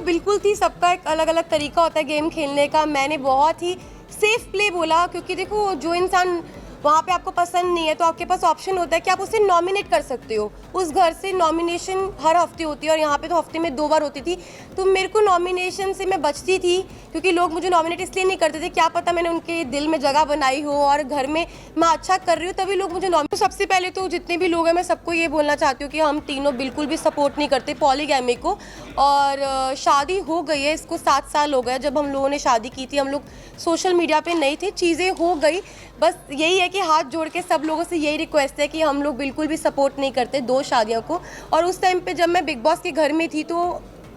बिल्कुल थी, सबका एक अलग-अलग तरीका होता है गेम खेलने का। मैंने बहुत ही सेफ प्ले बोला, क्योंकि देखो जो इंसान वहाँ पे आपको पसंद नहीं है तो आपके पास ऑप्शन होता है कि आप उसे नॉमिनेट कर सकते हो। उस घर से नॉमिनेशन हर हफ्ते होती है और यहाँ पे तो हफ्ते में 2 बार होती थी। तो मेरे को नॉमिनेशन से मैं बचती थी, क्योंकि लोग मुझे नॉमिनेट इसलिए नहीं करते थे, क्या पता मैंने उनके दिल में जगह बनाई हो और घर में मैं अच्छा कर रही हूँ तभी लोग मुझे नॉमिनेट। तो सबसे पहले तो जितने भी लोग हैं मैं सबको ये बोलना चाहती हूँ कि हम तीनों बिल्कुल भी सपोर्ट नहीं करते पॉलीगैमी को। और शादी हो गई है, इसको 7 साल हो गए। जब हम लोगों ने शादी की थी हम लोग सोशल मीडिया पे नहीं थे, चीज़ें हो गई। बस यही है कि हाथ जोड़ के सब लोगों से यही रिक्वेस्ट है कि हम लोग बिल्कुल भी सपोर्ट नहीं करते 2 शादियों को। और उस टाइम पे जब मैं बिग बॉस के घर में थी तो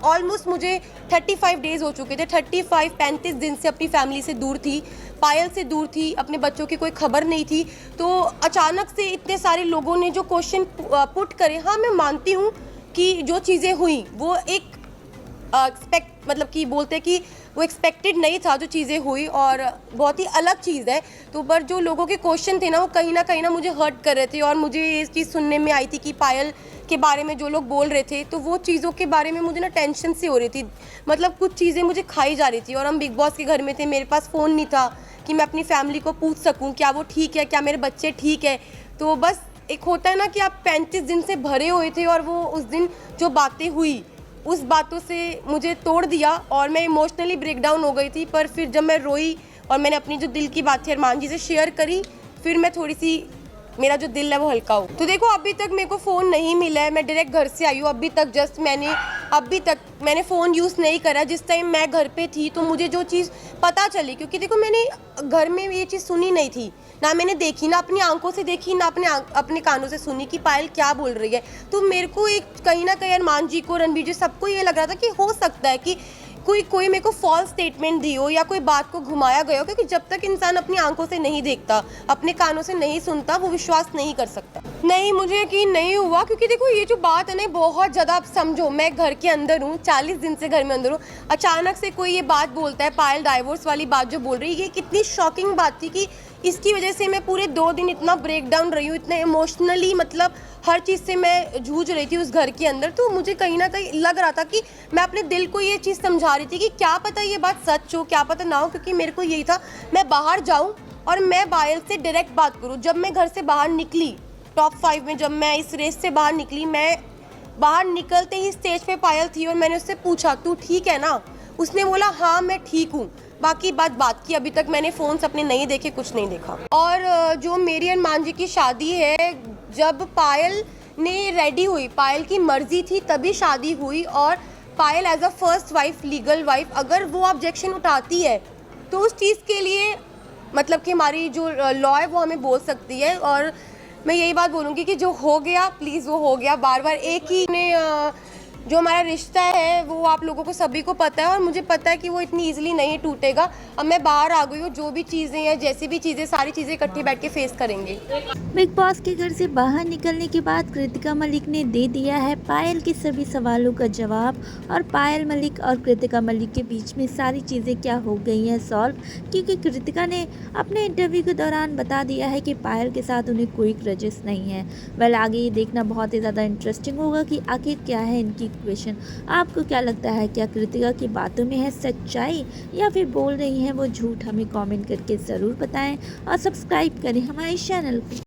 ऑलमोस्ट मुझे 35 डेज़ हो चुके थे। 35 दिन से अपनी फैमिली से दूर थी, पायल से दूर थी, अपने बच्चों की कोई खबर नहीं थी। तो अचानक से इतने सारे लोगों ने जो क्वेश्चन पुट करे, हाँ मैं मानती हूँ कि जो चीज़ें हुई वो एक एक्सपेक्ट मतलब कि बोलते हैं कि वो एक्सपेक्टेड नहीं था जो चीज़ें हुई, और बहुत ही अलग चीज़ है। तो पर जो लोगों के क्वेश्चन थे ना वो कहीं ना मुझे हर्ट कर रहे थे। और मुझे ये चीज़ सुनने में आई थी कि पायल के बारे में जो लोग बोल रहे थे, तो वो चीज़ों के बारे में मुझे ना टेंशन सी हो रही थी। मतलब कुछ चीज़ें मुझे खाई जा रही थी। और हम बिग बॉस के घर में थे, मेरे पास फ़ोन नहीं था कि मैं अपनी फैमिली को पूछ सकूँ क्या वो ठीक है, क्या मेरे बच्चे ठीक है। तो बस एक होता है ना कि आप 35 दिन से भरे हुए थे और वो उस दिन जो बातें हुई उस बातों से मुझे तोड़ दिया और मैं इमोशनली ब्रेकडाउन हो गई थी। पर फिर जब मैं रोई और मैंने अपनी जो दिल की बात थी अरमान जी से शेयर करी, फिर मैं थोड़ी सी, मेरा जो दिल है वो हल्का हो। तो देखो अभी तक मेरे को फ़ोन नहीं मिला है, मैं डायरेक्ट घर से आई हूँ। अभी तक मैंने फ़ोन यूज़ नहीं करा। जिस टाइम मैं घर पे थी तो मुझे जो चीज़ पता चली, क्योंकि देखो मैंने घर में ये चीज़ सुनी नहीं थी, ना मैंने देखी, ना अपनी आंखों से देखी, ना अपने कानों से सुनी कि पायल क्या बोल रही है। तो मेरे को एक कहीं ना कहीं अरमान जी को, रणबीर जी, सबको ये लग रहा था कि हो सकता है कि कोई मेरे को फॉल्स स्टेटमेंट दी हो या कोई बात को घुमाया गया हो, क्योंकि जब तक इंसान अपनी आंखों से नहीं देखता, अपने कानों से नहीं सुनता, वो विश्वास नहीं कर सकता। नहीं, मुझे यकीन नहीं हुआ, क्योंकि देखो ये जो बात है ना बहुत ज़्यादा, आप समझो मैं घर के अंदर हूँ, 40 दिन से घर में अंदर हूँ, अचानक से कोई ये बात बोलता है, पायल डाइवोर्स वाली बात जो बोल रही है, ये कितनी शॉकिंग बात थी कि इसकी वजह से मैं पूरे 2 दिन इतना ब्रेक डाउन रही हूँ, इतने इमोशनली, मतलब हर चीज़ से मैं जूझ रही थी उस घर के अंदर। तो मुझे कहीं ना कहीं लग रहा था कि मैं अपने दिल को ये चीज़ समझा रही थी कि क्या पता ये बात सच हो, क्या पता ना हो, क्योंकि मेरे को यही था मैं बाहर जाऊँ और मैं पायल से डायरेक्ट बात करूँ। जब मैं घर से बाहर निकली, टॉप 5 में जब मैं इस रेस से बाहर निकली, मैं बाहर निकलते ही स्टेज पे पायल थी और मैंने उससे पूछा तू ठीक है ना? उसने बोला हाँ मैं ठीक हूँ। बाकी बात की, अभी तक मैंने फ़ोन्स अपने नहीं देखे, कुछ नहीं देखा। और जो मेरी अरमान जी की शादी है, जब पायल ने रेडी हुई, पायल की मर्जी थी तभी शादी हुई। और Payal as a first wife, legal wife, अगर वो ऑब्जेक्शन उठाती है तो उस चीज़ के लिए मतलब कि हमारी जो लॉ है वो हमें बोल सकती है। और मैं यही बात बोलूँगी कि जो हो गया प्लीज़ वो हो गया। बार बार एक ही ने जो हमारा रिश्ता है वो आप लोगों को सभी को पता है और मुझे पता है कि वो इतनी इजीली नहीं टूटेगा। अब मैं बाहर आ गई हूँ, जो भी चीज़ें हैं, जैसी भी चीज़ें, सारी चीज़ें इकट्ठी बैठ के फेस करेंगे। बिग बॉस के घर से बाहर निकलने के बाद कृतिका मलिक ने दे दिया है पायल के सभी सवालों का जवाब। और पायल मलिक और कृतिका मलिक के बीच में सारी चीज़ें क्या हो गई हैं सॉल्व, क्योंकि कृतिका ने अपने इंटरव्यू के दौरान बता दिया है कि पायल के साथ उन्हें कोई ग्रजेस नहीं है। वेल, आगे ये देखना बहुत ही ज़्यादा इंटरेस्टिंग होगा कि आखिर क्या है इनकी इक्वेशन। आपको क्या लगता है, क्या कृतिका की बातों में है सच्चाई या फिर बोल रही हैं वो झूठ? हमें कमेंट करके ज़रूर बताएं और सब्सक्राइब करें हमारे चैनल को।